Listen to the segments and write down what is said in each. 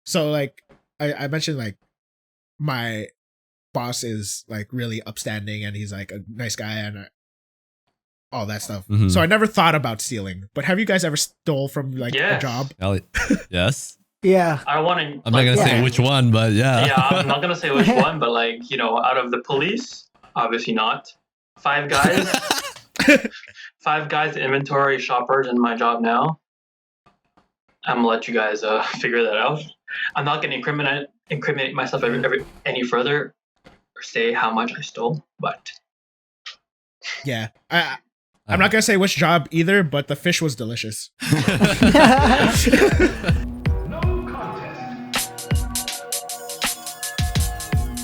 So like I mentioned, like my boss is like really upstanding and he's like a nice guy and all that stuff. Mhm. So I never thought about stealing. But have you guys ever stole from like a Yes. job? Yes. Yeah. I want to. I'm not gonna say which one, but yeah. Yeah, I'm not gonna say which one, but like out of the police, obviously not. 5 guys, 5 guys, inventory shoppers in my job now. I'm gonna let you guys figure that out. I'm not gonna incriminate myself any further or say how much I stole, but Yeah. I'm not gonna say which job either, but the fish was delicious.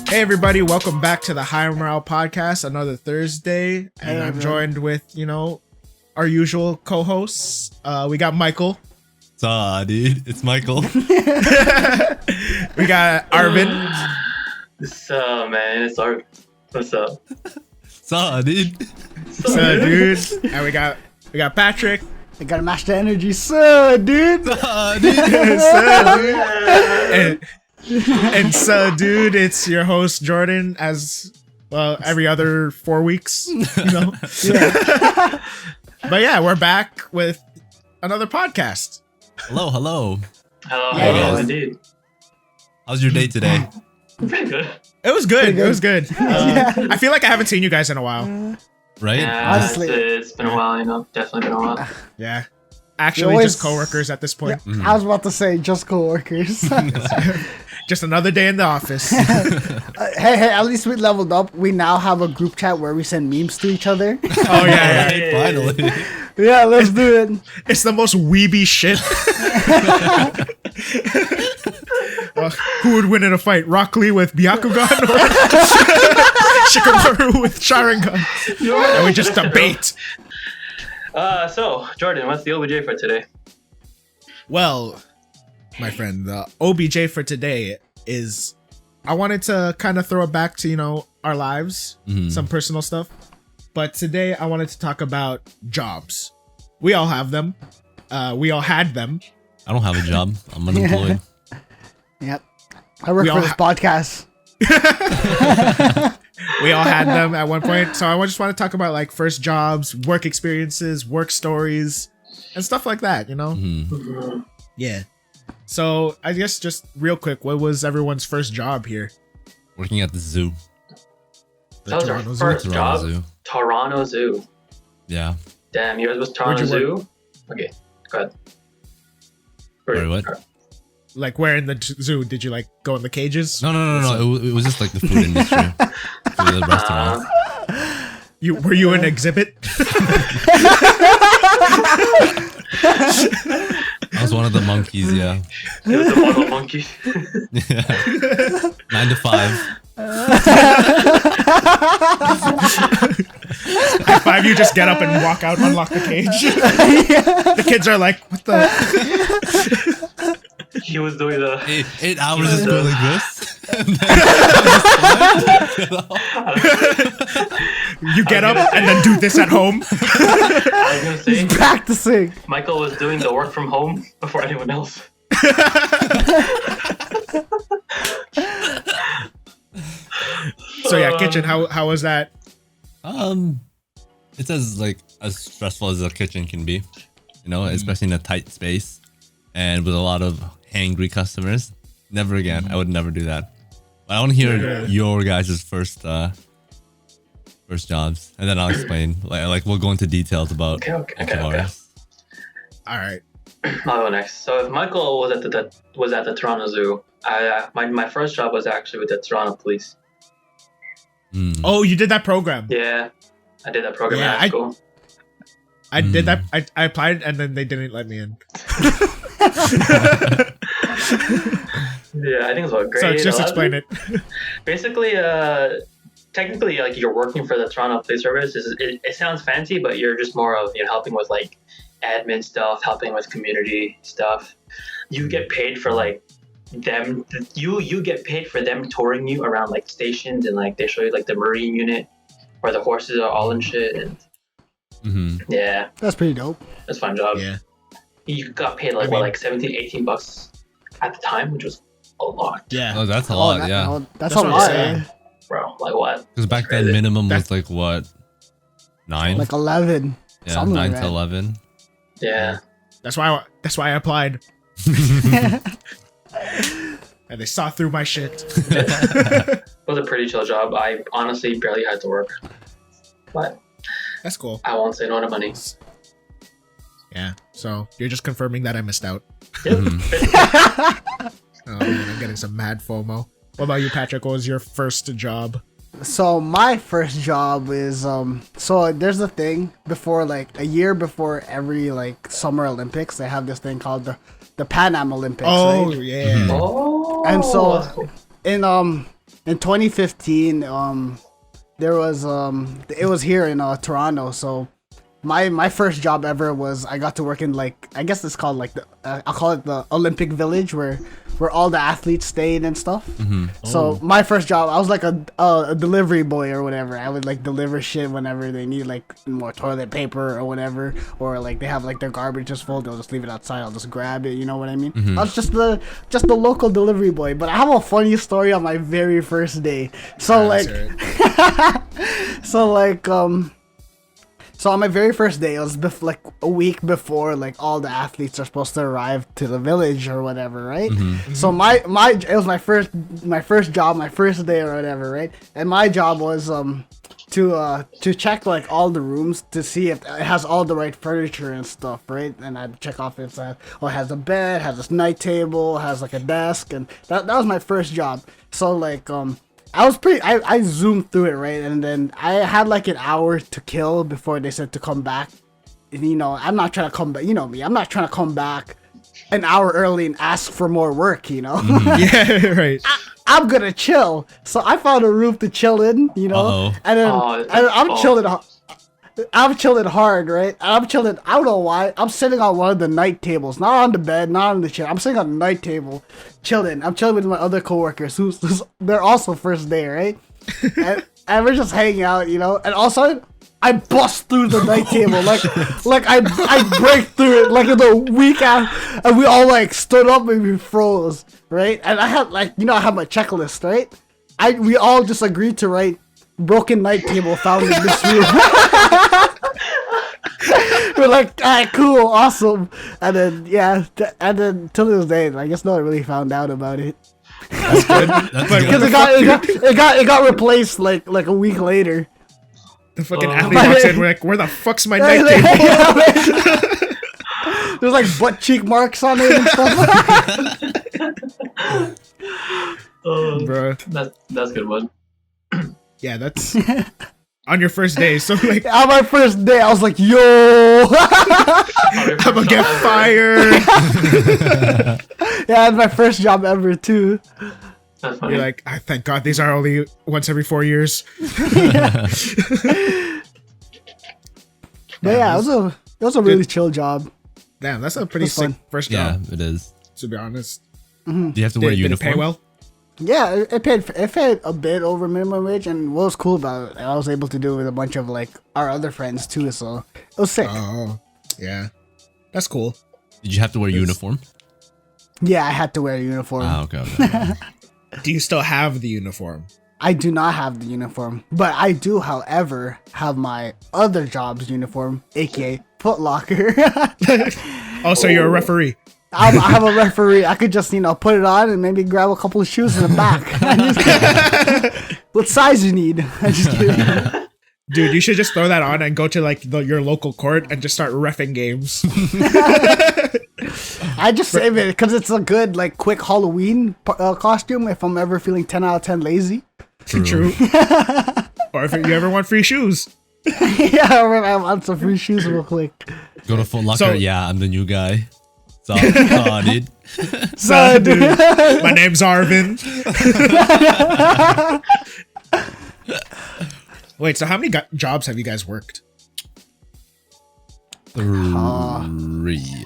Hey everybody, welcome back to the High Morale Podcast, another Thursday, and I'm joined with, our usual co-hosts. We got Michael. Saw, dude. It's Michael. We got Arvin. What's up, man? It's Art. What's up? Saw, dude. So, dude. And we got Patrick. I gotta match the energy, so dude. Saw, dude. And so, dude, it's your host Jordan, as well every other 4 weeks, Yeah. But yeah, we're back with another podcast. Hello. Hello, Yeah. indeed. How's your day today? Pretty good. It was good. Pretty good. It was good. Yeah. I feel like I haven't seen you guys in a while. Right? Yeah, Honestly. it's been a while. Definitely been a while. Yeah, actually, always- just coworkers at this point. I was about to say just co-workers. Just another day in the office. Hey, at least we leveled up. We now have a group chat where we send memes to each other. Oh yeah, Right, finally. Yeah, let's do it. it's the most weeby shit. Who would win in a fight, Rock Lee with Byakugan or Shikamaru with Sharingan? And we just debate. So Jordan, what's the OBJ for today? Well, my friend, the OBJ for today is I wanted to kind of throw it back to, our lives, some personal stuff. But today I wanted to talk about jobs. We all have them. We all had them. I don't have a job. I'm unemployed. Yep. I work We for all this podcast. We all had them at one point. So I just want to talk about like first jobs, work experiences, work stories, and stuff like that, Yeah. So I guess just real quick, what was everyone's first job here? Working at the zoo. That was our Toronto Zoo? first Toronto job. Zoo. Toronto Zoo. Yeah. Damn, yours was Toronto Where'd you Zoo. Okay, go ahead. Wait, what? Like where in the zoo? Did you like go in the cages? No. It was just like the food industry. For the restaurant. Were you an exhibit? I was one of the monkeys, yeah. It was a model monkey. Yeah. 9 to 5. High five, you just get up and walk out, unlock the cage. The kids are like, what the? He was doing the. 8 hours just going like this. You get up and then do this at home. I was gonna say, He's practicing. Michael was doing the work from home before anyone else. So yeah, kitchen, how was that? It's as stressful as a kitchen can be, especially in a tight space and with a lot of hangry customers. Never again. I would never do that. But I want to hear your guys' first jobs, and then I'll explain. Like we'll go into details about each of ours. All right. I'll go next. So if Michael was at the Toronto Zoo, my first job was actually with the Toronto Police. Oh, you did that program. Yeah, I did that program Yeah, at school. I did that. I applied and then they didn't let me in. Yeah, I think it was about grade So just 11. explain it. Basically, technically, like you're working for the Toronto Police Service. It sounds fancy, but you're just more of helping with like admin stuff, helping with community stuff. You get paid for like them. You get paid for them touring you around like stations, and like they show you like the marine unit where the horses are all and shit. And yeah, That's pretty dope. that's a fun job. Yeah. You got paid like I mean- $17, $18 at the time, which was a lot. Yeah. Oh, that's a lot. Yeah. That's That's a what I'm lot. saying. eh? Bro, like what? Because back then, Crazy. minimum was That's- like what, 9? Like 11. Yeah, something 9 like to that. 11. Yeah. That's why I applied. And they saw through my shit. It was a pretty chill job. I honestly barely had to work. But That's cool. I won't say no to money. Yeah. So you're just confirming that I missed out. Yep. Oh man, I'm getting some mad FOMO. What about you, Patrick? What was your first job? So my first job is so there's a thing before, like a year before every like Summer Olympics, they have this thing called the Pan Am Olympics, Oh right? yeah. Oh, And so that's cool. in 2015 there was it was here in Toronto. So my first job ever was I got to work in, like, I guess it's called like the I'll call it the Olympic Village, where all the athletes stayed and stuff. So my first job, I was like a delivery boy or whatever. I would like deliver shit whenever they need like more toilet paper or whatever, or like they have like their garbage just full, they'll just leave it outside. I'll just grab it. You know what I mean? I was just the local delivery boy. But I have a funny story on my very first day. So Let's like, hear it. so on my very first day, it was like a week before like all the athletes are supposed to arrive to the village or whatever, right? So it was my first job, my first day or whatever, right? And my job was to check like all the rooms to see if it has all the right furniture and stuff, right? And I'd check off if it has a bed, has this night table, has like a desk, and that was my first job. So like I zoomed through it, right? And then I had like an hour to kill before they said to come back. And, you know, I'm not trying to come back. You know me. I'm not trying to come back an hour early and ask for more work, you know? Yeah, right. I'm gonna chill. So I found a room to chill in, you know? Uh-oh. And then I'm chilling. Oh. I'm chilling hard, right? I'm chilling. I don't know why. I'm sitting on one of the night tables, not on the bed, not on the chair. I'm sitting on the night table, chilling. I'm chilling with my other coworkers, who's they're also first day, right? and we're just hanging out, you know. And all of a sudden, I bust through the night table, like I break through it, like in the week after, and we all like stood up and we froze, right? And I had like, you know, I have my checklist, right? We all just agreed to write broken night table found in this room. We're like, alright, cool, awesome. And then and then till this day, I guess no one really found out about it. That's good. That's But good. Because it got replaced like a week later. the fucking Oh. athlete walks in, we're like, where the fuck's my night table? There's like butt cheek marks on it and stuff. Bro. That's a good one. Yeah, that's on your first day. So like, On my first day, I was like, yo. I'm gonna get fired. Yeah, it's my first job ever too. That's funny. You're like, I thank God these are only once every 4 years. But yeah, it was a really chill job. Damn, that's a pretty That's sick fun. first Yeah, job, it is. to be honest. Do you have to wear a Did it uniform? pay well? Yeah, it paid a bit over minimum wage, and what was cool about it, I was able to do it with a bunch of like our other friends too, so it was sick. Oh, yeah. That's cool. Did you have to wear a uniform? Yeah, I had to wear a uniform. Ah, okay. Do you still have the uniform? I do not have the uniform, but I do, however, have my other job's uniform, aka Foot Locker. Oh, so you're a referee. I have a referee. I could just, you know, put it on and maybe grab a couple of shoes in the back. What size you need? I'm just kidding. Dude, you should just throw that on and go to like your local court and just start reffing games. I just save it because it's a good, like, quick Halloween costume if I'm ever feeling 10 out of 10 lazy. True. Or if you ever want free shoes. Yeah, I want some free shoes real quick. Go to Foot Locker. So- Yeah, I'm the new guy. Saw, dude. So, dude, my name's Arvin. Wait, so how many jobs have you guys worked? Three.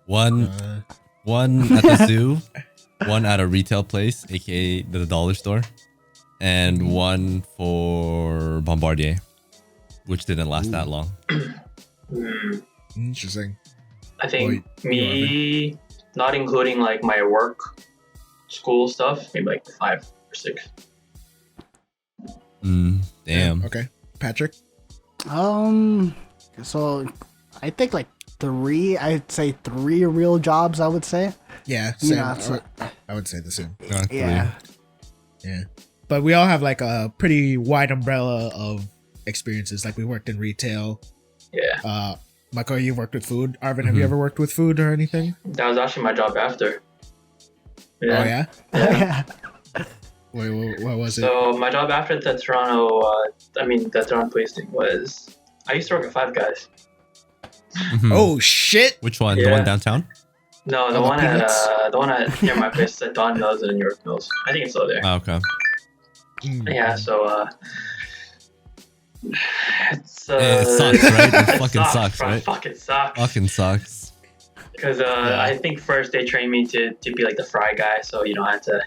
One at the zoo, one at a retail place, aka the dollar store, and one for Bombardier, which didn't last that long. Hmm. Interesting. I think Wait, me, not including like my work, school stuff, maybe like 5 or 6. Damn. Okay, Patrick. So I think like 3. I'd say 3 real jobs. I would say. Yeah, same. Yeah, I would say the same. Yeah. Yeah, but we all have like a pretty wide umbrella of experiences. Like we worked in retail. Yeah. Michael, you've worked with food. Arvin, have you ever worked with food or anything? That was actually my job after. Oh yeah. Yeah. Wait, what was it? So my job after the Toronto, the Toronto police thing was, I used to work at Five Guys. Oh shit! Which one? The Yeah. one downtown? No, the Oh, one Peanuts? at near my place at Don Mills and New York Mills. I think it's still there. Oh, okay. Yeah, so it's It sucks, right? It it fucking sucks, bro. right? Fucking sucks. Fucking sucks. Because I think first they trained me to be like the fry guy, so I had to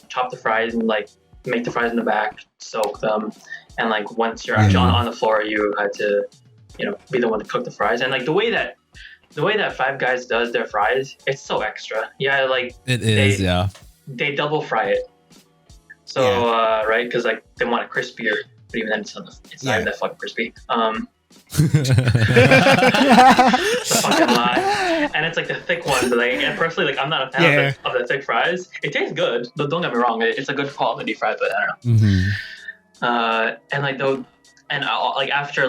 chop the fries and like make the fries in the back, soak them, and like once you're actually on the floor, you had to be the one to cook the fries. And like the way that Five Guys does their fries, it's so extra. Yeah, like It is, yeah. they double fry it. So right, because like they want it crispier, but even then it's not even that fucking crispy. It's a fucking lie. And it's like the thick ones. And personally, like I'm not a fan of the thick fries. It tastes good. Don't get me wrong. It's a good quality fry, but I don't know. And like after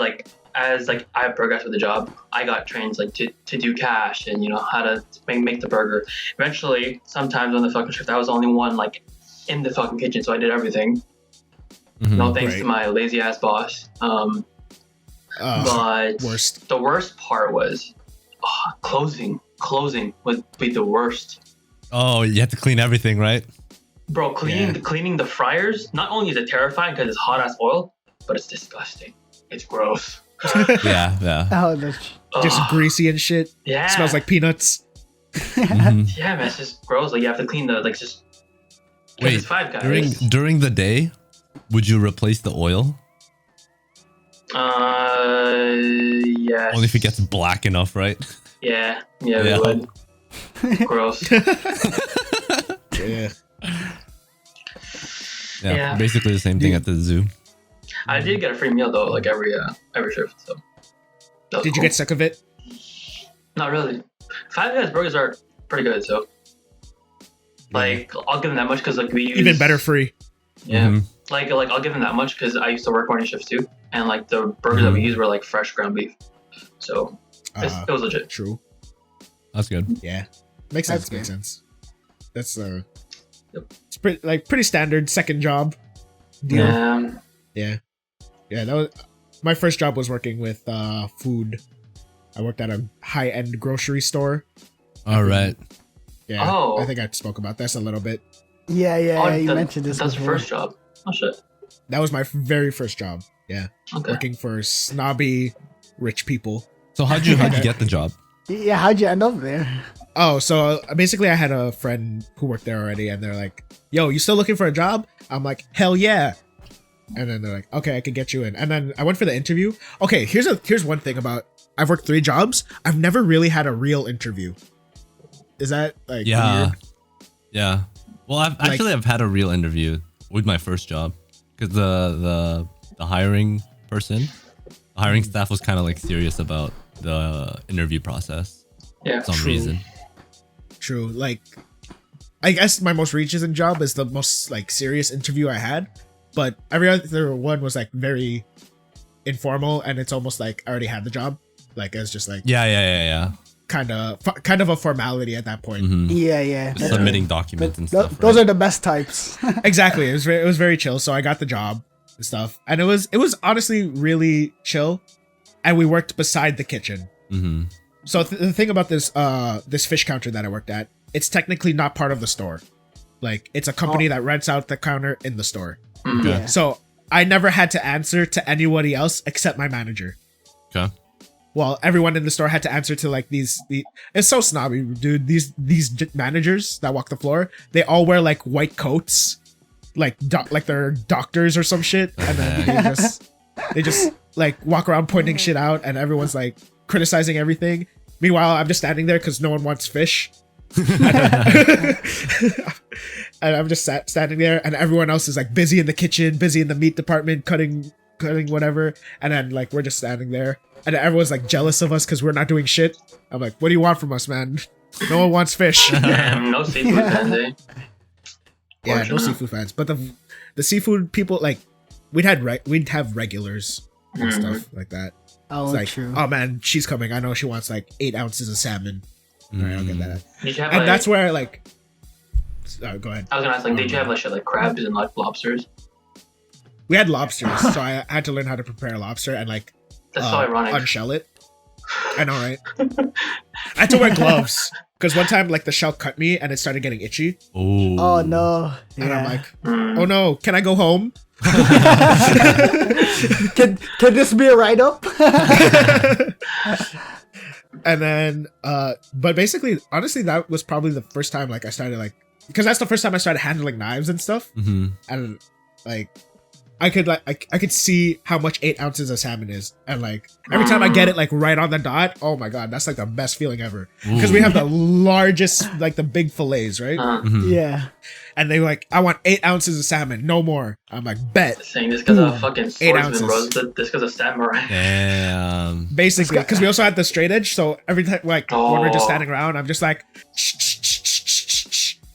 as I progressed with the job, I got trained like to do cash and how to make the burger. Eventually, sometimes on the fucking shift, I was the only one like in the fucking kitchen, so I did everything. No thanks to my lazy ass boss. But the worst part was closing. Closing would be the worst. Oh, you have to clean everything, right? Bro, cleaning the fryers, not only is it terrifying because it's hot ass oil, but it's disgusting. It's gross. Yeah. Oh, that's Just greasy and shit. Yeah. Smells like peanuts. Yeah, man, it's just gross. Like you have to clean just. Wait, it's Five Guys. during the day, would you replace the oil? Yes. Only if it gets black enough, right? Yeah, we would. Gross. Yeah, basically the same thing at the zoo. I did get a free meal though, like every shift. So. Did you get sick of it? Not really. Five Guys burgers are pretty good, so like I'll give them that much because like we use Even better free. Yeah, like I'll give them that much because I used to work morning shifts too, and like the burgers that we use were like fresh ground beef, so it was legit. True. That's good. Yeah, makes sense. That's it's pretty standard second job deal. Yeah. That was my first job. Was working with food. I worked at a high-end grocery store. All right. Yeah. Oh. I think I spoke about this a little bit. Yeah, you mentioned this. That's your first job. Oh shit. That was my very first job. Yeah. Okay. Working for snobby rich people. So how'd you get the job? Yeah, how'd you end up there? Oh, so basically I had a friend who worked there already, and they're like, yo, you still looking for a job? I'm like, hell yeah. And then they're like, okay, I can get you in. And then I went for the interview. Okay, here's one thing about, I've worked 3 jobs. I've never really had a real interview. Is that like weird? Yeah. Well, I've had a real interview with my first job because the hiring person, the hiring staff was kind of like serious about the interview process. Yeah. For some reason. True. Like, I guess my most recent job is the most like serious interview I had, but every other one was like very informal, and it's almost like I already had the job. Like it's just like Yeah. kind of a formality at that point. Yeah. Just submitting documents and stuff. Those are the best types. Exactly. It was very chill. So I got the job and stuff, and it was honestly really chill. And we worked beside the kitchen. So the thing about this fish counter that I worked at, it's technically not part of the store. Like it's a company that rents out the counter in the store. Yeah. So I never had to answer to anybody else except my manager. Okay. Well, everyone in the store had to answer to like these. It's so snobby, dude. These managers that walk the floor, they all wear like white coats, like they're doctors or some shit, and then they just like walk around pointing shit out, and everyone's like criticizing everything. Meanwhile, I'm just standing there because no one wants fish. And I'm just standing there, and everyone else is like busy in the kitchen, busy in the meat department, cutting whatever. And then like we're just standing there, and everyone's like jealous of us because we're not doing shit. I'm like, what do you want from us, man? No one wants fish. Damn, no seafood fans, eh? Yeah, no seafood fans. But the seafood people, like, we'd have regulars and stuff like that. Oh, it's like, true. oh man, she's coming. I know she wants like 8 ounces of salmon. All right, I'll get that. Did you have, And like, that's where like, go ahead. I was gonna ask, like, did you have like shit like crabs and like lobsters? We had lobsters, so I had to learn how to prepare a lobster and like That's so ironic. unshell it. I know, right? I had to wear gloves because one time like the shell cut me and it started getting itchy. Oh no! And I'm like, oh no, can I go home? can this be a write up? And then, but basically, honestly, that was probably the first time like I started like, because that's the first time I started handling knives and stuff, and like. I could see how much 8 ounces of salmon is, and like every time I get it like right on the dot, oh my god, that's like the best feeling ever. Because we have the largest, like the big fillets, right? Yeah. And they like, I want 8 ounces of salmon, no more. I'm like, bet. Saying this because of fucking 8 ounces. swordsman, bro. This because of samurai. Damn. Basically, because we also had the straight edge, so every time like when we're just standing around, I'm just like,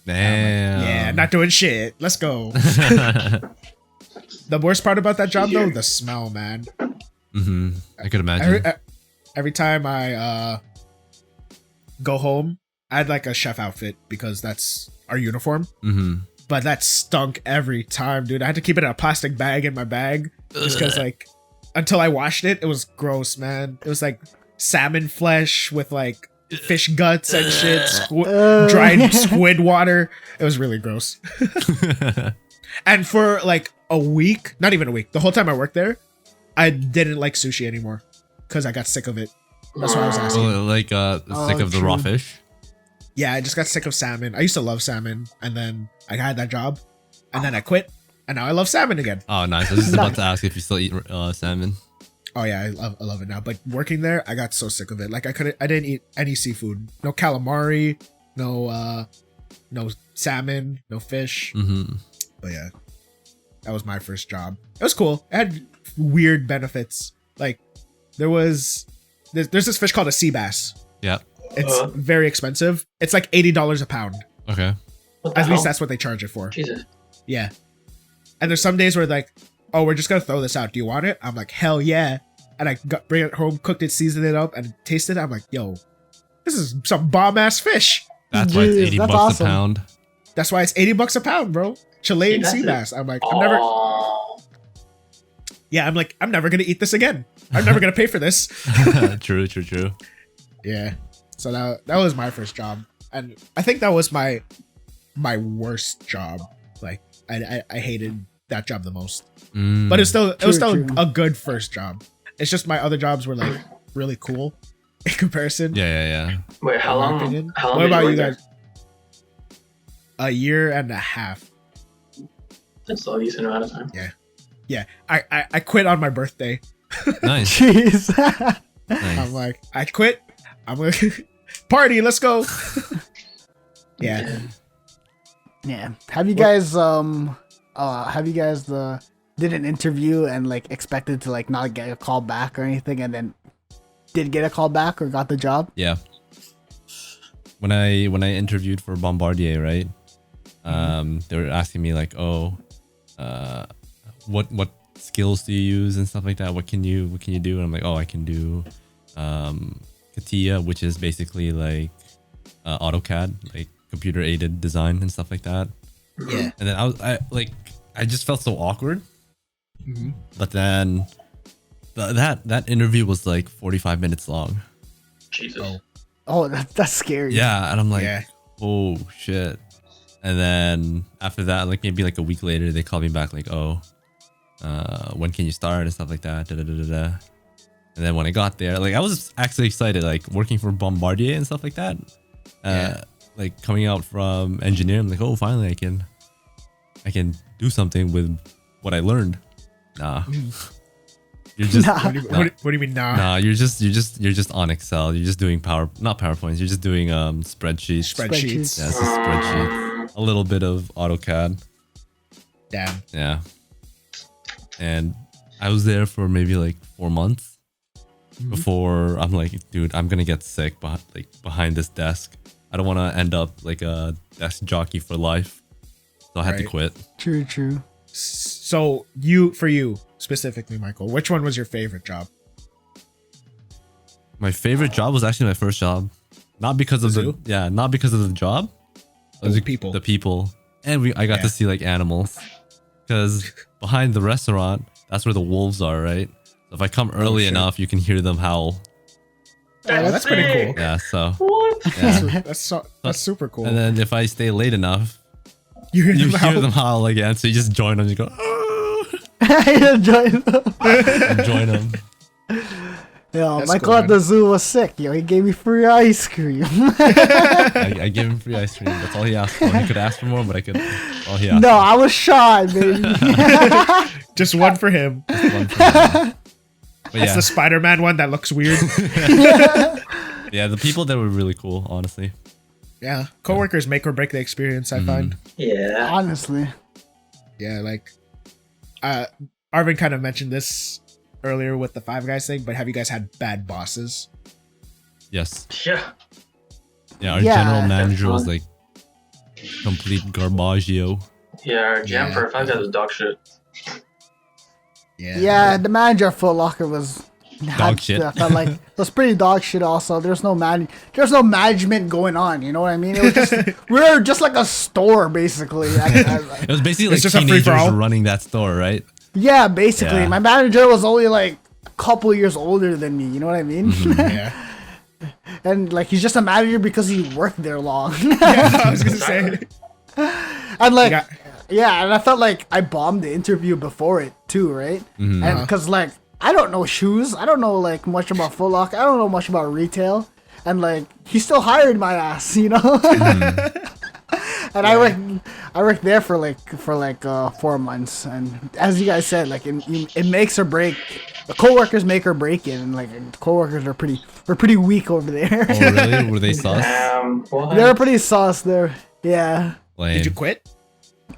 Damn. yeah, not doing shit. Let's go. The worst part about that job though, the smell, man. I could imagine. Every time I go home, I had like a chef outfit because that's our uniform. But that stunk every time, dude. I had to keep it in a plastic bag in my bag just because like until I washed it, it was gross, man. It was like salmon flesh with like fish guts and shit, dried squid water. It was really gross. And for like a week, not even a week, the whole time I worked there, I didn't like sushi anymore because I got sick of it. That's why I was asking. Like sick of the raw fish? Yeah, I just got sick of salmon. I used to love salmon, and then I had that job, and then I quit, and now I love salmon again. Oh, nice. I was just about to ask if you still eat salmon. Oh yeah, I love it now. But working there, I got so sick of it. Like I didn't eat any seafood. No calamari, no salmon, no fish. But yeah, that was my first job. It was cool. It had weird benefits. Like there's this fish called a sea bass. Yeah. It's very expensive. It's like $80 a pound. Okay. At least that's what they charge it for. Jesus. Yeah. And there's some days where like, oh, we're just gonna throw this out. Do you want it? I'm like, hell yeah. And I bring it home, cooked it, seasoned it up, and tasted it. I'm like, yo, this is some bomb ass fish. That's why it's 80 bucks awesome. a pound. That's why it's $80 a pound, bro. Chilean sea bass. I'm like, I'm never gonna eat this again. I'm never gonna pay for this. True. Yeah. So that was my first job, and I think that was my worst job. Like I hated that job the most, but it was still a good first job. It's just my other jobs were like really cool in comparison. Yeah. Wait, how long? What about you guys? A year and a half. That's a decent amount of time. Yeah. I quit on my birthday. Nice. Jeez. Nice. I'm like, I quit. I'm gonna party. Let's go. Yeah. Yeah. Have you guys did an interview and like expected to like not get a call back or anything, and then did get a call back or got the job? Yeah. When I interviewed for Bombardier, right? They were asking me like, what skills do you use and stuff like that? What can you do? And I'm like, I can do CATIA, which is basically like AutoCAD, like computer aided design and stuff like that. Yeah. And then I just felt so awkward. But then that interview was like 45 minutes long. Jesus. Oh, that's scary. Yeah, and I'm like, oh shit. And then after that, like maybe like a week later, they called me back like, when can you start and stuff like that. And then when I got there, like I was actually excited, like working for Bombardier and stuff like that. Like coming out from engineering, I'm like, oh, finally I can do something with what I learned. Nah. You're just What do you mean nah? nah. You're just on Excel. You're just doing not PowerPoints. You're just doing spreadsheets. Spreadsheets. Yeah, it's just spreadsheets. A little bit of AutoCAD. Damn. Yeah. And I was there for maybe like 4 months before I'm like, dude, I'm gonna get sick behind this desk. I don't want to end up like a desk jockey for life. So I had to quit. True. So for you specifically, Michael, which one was your favorite job? My favorite job was actually my first job. Not because of not because of the job. The people. The people. And I got to see like animals. Because behind the restaurant, that's where the wolves are, right? So if I come early enough, you can hear them howl. That's pretty cool. Yeah, so. What? Yeah. That's super cool. And then if I stay late enough, you hear them howl again. So you just join them. You go, oh. Join them. Yo, Michael at the zoo was sick. Yo, he gave me free ice cream. I gave him free ice cream. That's all he asked for. He could ask for more, but all he asked. No, I was shy, baby. Just one for him. But That's the Spider-Man one that looks weird. Yeah, the people there were really cool, honestly. Yeah, coworkers make or break the experience, I find. Yeah. Honestly. Yeah, like Arvin kind of mentioned this earlier with the Five Guys thing, but have you guys had bad bosses? Yes. Yeah. Yeah, our general manager was like complete garbaggio. Yeah, our jam for 5 Guys was dog shit. Yeah, the manager of Foot Locker was dog shit. I felt like it was pretty dog shit. Also, there's no management going on. You know what I mean? It was just we were just like a store basically. It was basically like just a teenagers free-for-all? running that store, right? Yeah, basically. Yeah. My manager was only like a couple years older than me. You know what I mean? Yeah. And like he's just a manager because he worked there long. I was gonna say. And like, and I felt like I bombed the interview before it too, right? And because like I don't know shoes, I don't know like much about Foot Locker, I don't know much about retail, and like he still hired my ass, you know. And I worked there for like 4 months, and as you guys said, like it makes or break. The coworkers make or break it, and like the coworkers are pretty weak over there. Oh really? Were they sus? They were pretty sus there. Yeah. Lame. Did you quit?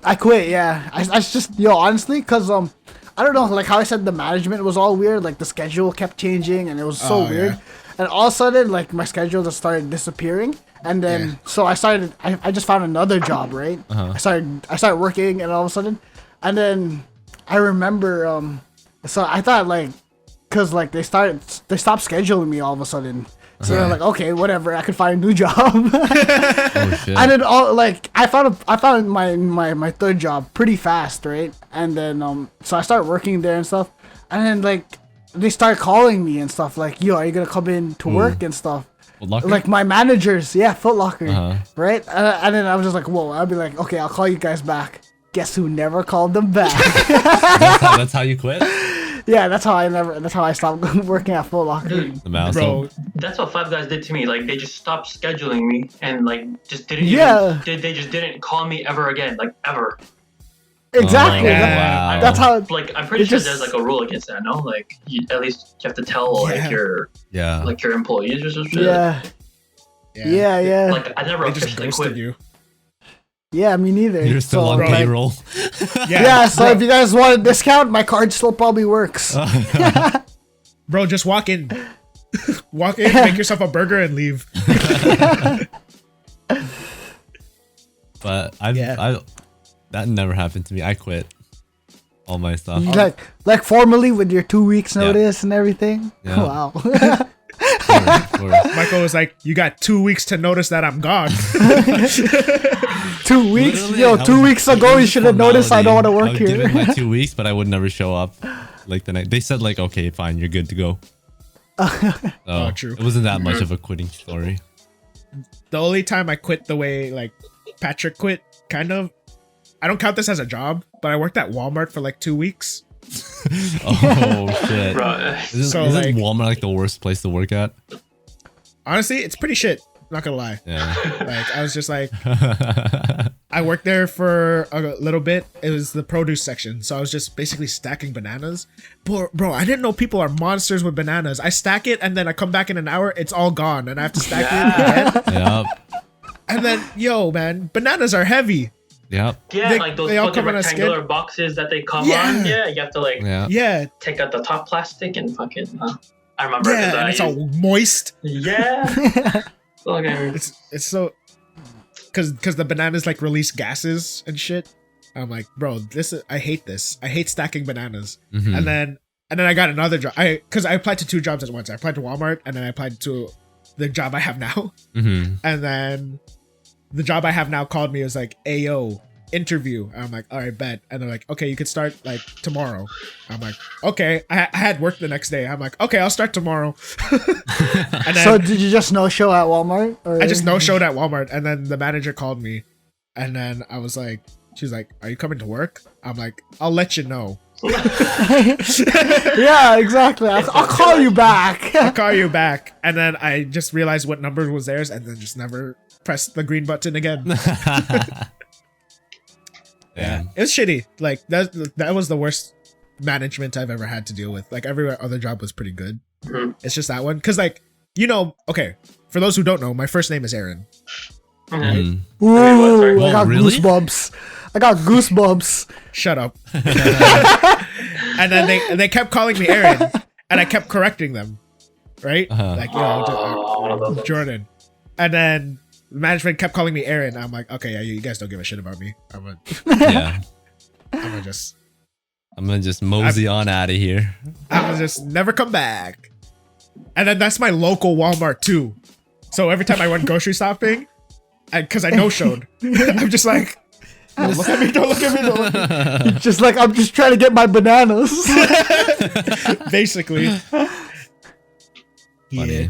I quit. Yeah. I just honestly, cause I don't know, like how I said the management was all weird. Like the schedule kept changing, and it was so weird. Yeah. And all of a sudden, like my schedule just started disappearing. And then, so I just found another job, right? I started working, and all of a sudden, and then I remember, so I thought like, cause like they stopped scheduling me all of a sudden. So they're like, okay, whatever, I could find a new job. Oh shit. I did all like I found my third job pretty fast, right? And then so I started working there and stuff, and then like they started calling me and stuff like, yo, are you gonna come in to work and stuff? Like my managers, Foot Locker, right? And then I was just like, whoa. I'd be like, okay, I'll call you guys back. Guess who never called them back? that's how you quit? Yeah, that's how I stopped working at Foot Locker. Dude, Bro, that's what Five Guys did to me. Like they just stopped scheduling me and like just didn't they just didn't call me ever again, like ever. Exactly. Oh, wow. That's how. Like I'm pretty sure there's like a rule against that. No, like at least you have to tell like your employees or some shit. Yeah. Like I never They just officially ghosted quit. you. Yeah, me neither. You're still on payroll. Yeah, so if you guys want a discount, my card still probably works. Bro, just walk in. Walk in, make yourself a burger, and leave. But that never happened to me. I quit all my stuff. Like formally with your 2 weeks notice and everything. Yeah. Wow. Michael was like, "You got 2 weeks to notice that I'm gone." 2 weeks? Literally, Yo, 2 weeks ago you should have noticed I don't want to work here. I would give it my 2 weeks, but I would never show up. Like the night they said, like, okay, fine, you're good to go. So true. It wasn't that much of a quitting story. The only time I quit the way like Patrick quit, kind of, I don't count this as a job, but I worked at Walmart for like 2 weeks. Oh shit! Right. Isn't like, Walmart like the worst place to work at? Honestly, it's pretty shit. Not gonna lie. Yeah. Like I was just like, I worked there for a little bit. It was the produce section, so I was just basically stacking bananas. Bro, I didn't know people are monsters with bananas. I stack it, and then I come back in an hour, it's all gone, and I have to stack it again. Yep. And then, yo, man, bananas are heavy. Yep. Yeah, like those fucking rectangular boxes that they come on. Yeah, you have to like take out the top plastic and fucking. I remember. Yeah, and it's all moist. Yeah. Okay. It's so. Cause the bananas like release gases and shit. I'm like, bro, I hate this. I hate stacking bananas. Mm-hmm. And then I got another job. Cause I applied to 2 jobs at once. I applied to Walmart and then I applied to the job I have now. Mm-hmm. And then the job I have now called me. It was like, "Ayo, interview." And I'm like, "All right, bet." And they're like, "Okay, you could start like tomorrow." I'm like, "Okay." I had work the next day. I'm like, "Okay, I'll start tomorrow." And then, so did you just no show at Walmart? Or? I just no showed at Walmart, and then the manager called me, and then I was like, she's like, "Are you coming to work?" I'm like, "I'll let you know." Yeah, exactly. I'll call you back. I'll call you back. And then I just realized what number was theirs, and then just never pressed the green button again. Yeah, it was shitty. Like that was the worst management I've ever had to deal with. Like every other job was pretty good. Mhm. It's just that one, because like, okay, for those who don't know, my first name is Aaron. Mhm. Ooh, I got really? goosebumps. I got goosebumps. Shut up. And then they kept calling me Aaron, and I kept correcting them, right? Like, Jordan. And then management kept calling me Aaron. I'm like, okay, yeah, you guys don't give a shit about me. I'm gonna just mosey on out of here. I'm gonna just never come back. And then that's my local Walmart too. So every time I went grocery shopping, because I no-showed, I'm just like, don't look at me, don't look at me, don't look at me. Just like, I'm just trying to get my bananas. Basically. Funny. Yeah.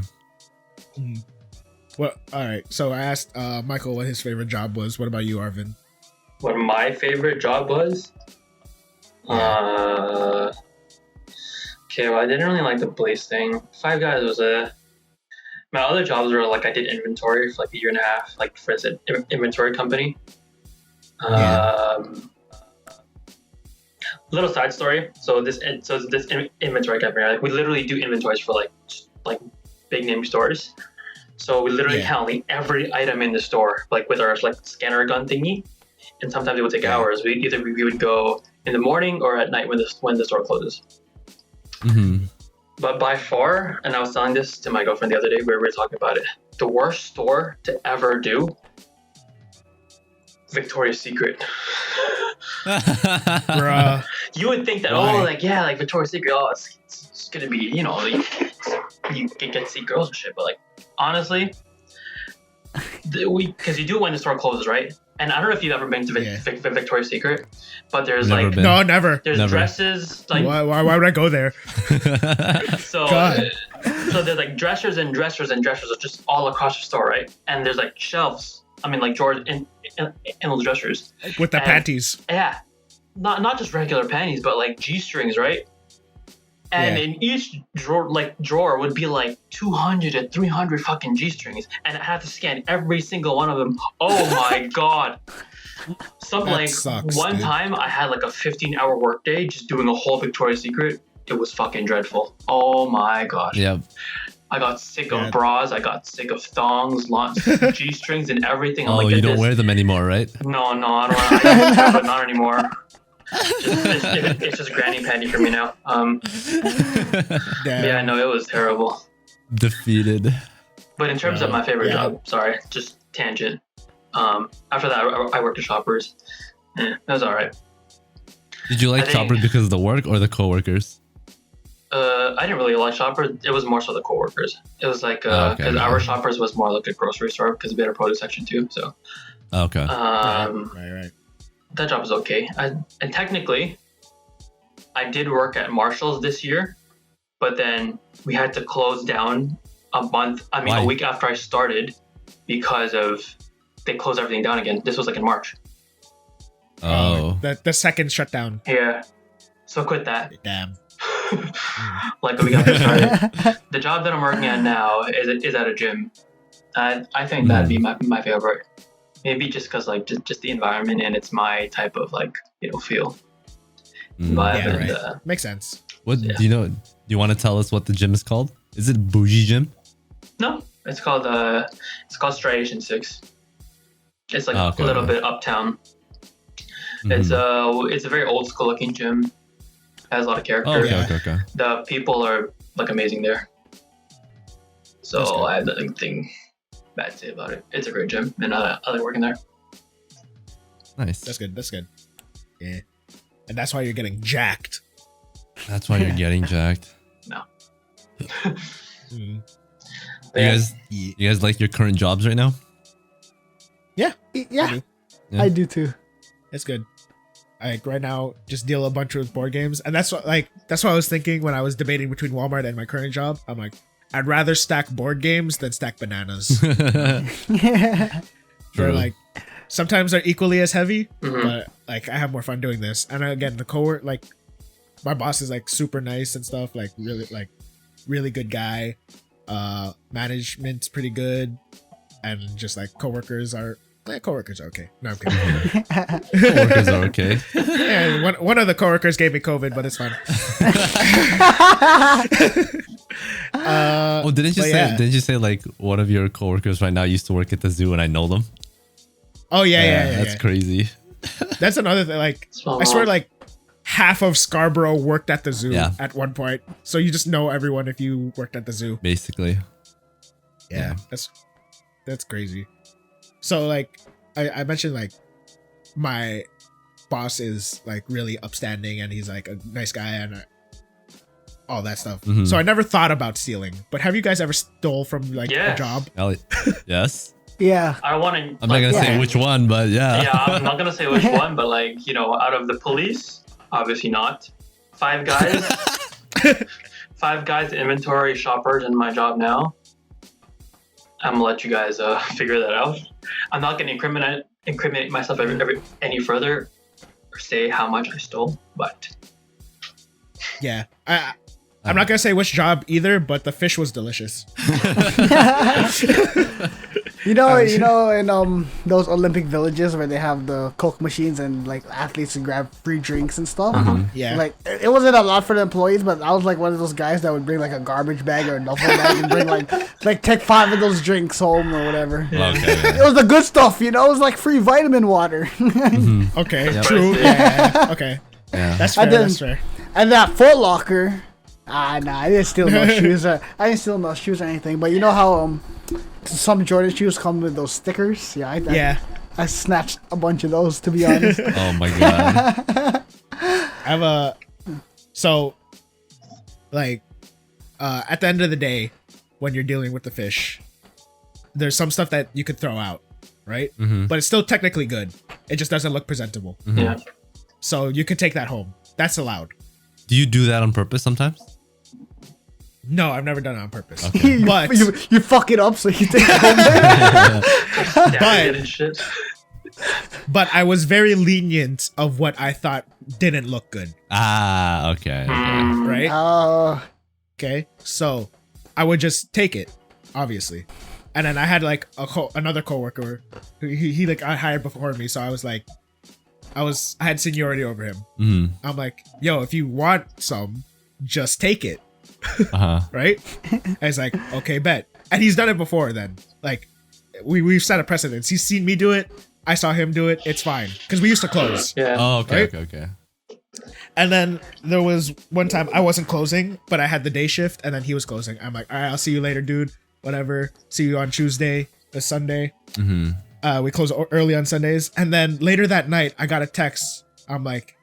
Well, all right. So I asked Michael what his favorite job was. What about you, Arvin? What my favorite job was? Okay, well, I didn't really like the police thing. Five Guys was my other jobs were like I did inventory for like 1.5 years, like for instance, inventory company. Little side story. So this inventory company, like we literally do inventories for like big name stores. So we literally handling every item in the store, like with our like scanner gun thingy. And sometimes it would take hours. We would go in the morning or at night when the store closes. Mm-hmm. But by far, and I was telling this to my girlfriend the other day, we were talking about it, the worst store to ever do, Victoria's Secret. Bruh. You would think that, like Victoria's Secret, it's gonna be, you can get to see girls and shit, but like, honestly, because you do it when the store closes, right? And I don't know if you've ever been to Victoria's Secret, but there's no, never. There's dresses like why would I go there? So there's like dressers and dressers and dressers are just all across the store, right? And there's like shelves. I mean, like drawers in those dressers with the panties. Yeah, not just regular panties, but like G-strings, right? And in each drawer would be like 200 to 300 fucking G-strings, and I had to scan every single one of them. Oh my god! One time I had like a 15-hour workday just doing a whole Victoria's Secret. It was fucking dreadful. Oh my gosh. Yep. I got sick of bras. I got sick of thongs, G-strings, and everything. Oh, you don't wear them anymore, right? No, I don't want to, but not anymore. It's just granny panty for me now. Yeah, no, it was terrible. Defeated. But in terms of my favorite job, sorry, just tangent. After that, I worked at Shoppers. That was all right. Did you like Shoppers because of the work or the coworkers? I didn't really like Shoppers. It was more so the coworkers. It was like because our Shoppers was more like a grocery store because we had a produce section too. So okay. Right. That job was okay. And technically, I did work at Marshall's this year, but then we had to close down a week after I started because of they closed everything down again. This was like in March. Oh. The second shutdown. Yeah. So quit that. Damn. Like a week after I started. The job that I'm working at now is at a gym. I think that'd be my favorite. Maybe just because like just the environment and it's my type of like feel vibe. Yeah, And right. Makes sense. What Yeah. do you know? Do you want to tell us what the gym is called? Is it Bougie Gym? no, it's called Striation 6. It's like Okay. a little bit uptown. Mhm. It's a very old school looking gym. Has a lot of character. Oh, okay, Yeah. okay. The people are like amazing there. That's So good. I have nothing bad to say about it. It's a great gym, and I like working there. Nice. That's good. That's good. Yeah. And that's why you're getting jacked. That's why you're getting jacked. No. Mm. But You yeah, guys, you guys like your current jobs right now? Yeah, Yeah. I do too. It's good. Like right now, just deal a bunch with board games, and that's what I was thinking when I was debating between Walmart and my current job. I'm like, I'd rather stack board games than stack bananas. Yeah. They're True. like sometimes they're equally as heavy, Mhm. but like I have more fun doing this. And again, the coworker, like my boss is like super nice and stuff. Like really good guy. Management's pretty good, and just like coworkers are okay. No, I'm kidding. Coworkers are okay. Yeah, one of the coworkers gave me COVID, but it's fine. Oh, didn't you but say? yeah. Didn't you say like one of your coworkers right now used to work at the zoo and I know them? Oh yeah. That's crazy. That's another thing. Like Small I swear, world. like half of Scarborough worked at the zoo Yeah. at one point. So you just know everyone if you worked at the zoo. Basically. Yeah, that's crazy. So like I mentioned, like my boss is like really upstanding and he's like a nice guy and all that stuff. Mhm. So I never thought about stealing. But have you guys ever stole from like a Yes. job? Yes. Yeah. I want to. I'm not gonna say yeah. which one, but yeah. Yeah, I'm not gonna say which one, but like out of the police, obviously not. 5 guys, 5 guys, inventory shoppers in my job now. I'm gonna let you guys figure that out. I'm not gonna incriminate myself any further or say how much I stole, but Yeah. I'm not gonna say which job either, but the fish was delicious. You know, in those Olympic villages where they have the Coke machines and like athletes can grab free drinks and stuff. Yeah. Like it wasn't a lot for the employees, but I was like one of those guys that would bring like a garbage bag or a duffel bag and bring like take 5 of those drinks home or whatever. Okay. It was the good stuff, It was like free vitamin water. Okay. Yep. True. Yeah. Okay. Yeah. That's I fair. didn't- That's fair. And that Foot Locker, I didn't steal no shoes. I didn't steal no shoes or anything. But you know how some Jordan shoes come with those stickers? Yeah, Yeah. I snatched a bunch of those, to be honest. Oh my god. I have a so like at the end of the day when you're dealing with the fish, there's some stuff that you could throw out, right? But it's still technically good. It just doesn't look presentable. yeah. So you can take that home. That's allowed. Do you do that on purpose sometimes? No, I've never done it on purpose. Okay. But you fuck it up so you take it home. Damn it and shit. but I was very lenient of what I thought didn't look good, Ah, okay. right? Oh, Okay, so I would just take it, obviously, and then I had like another coworker who he like I hired before me, so I was like, I had seniority over him. Mm-hmm. I'm like, yo, if you want some, just take it, Uh-huh. right? And he's like, okay, bet. And he's done it before. Then like we've set a precedence. He's seen me do it. I saw him do it. It's fine because we used to close. Yeah. Oh, okay, Right? okay. And then there was one time I wasn't closing, but I had the day shift, and then he was closing. I'm like, all right, I'll see you later, dude. Whatever. See you on Tuesday, this Sunday. Mm-hmm. We close early on Sundays, and then later that night, I got a text. I'm like,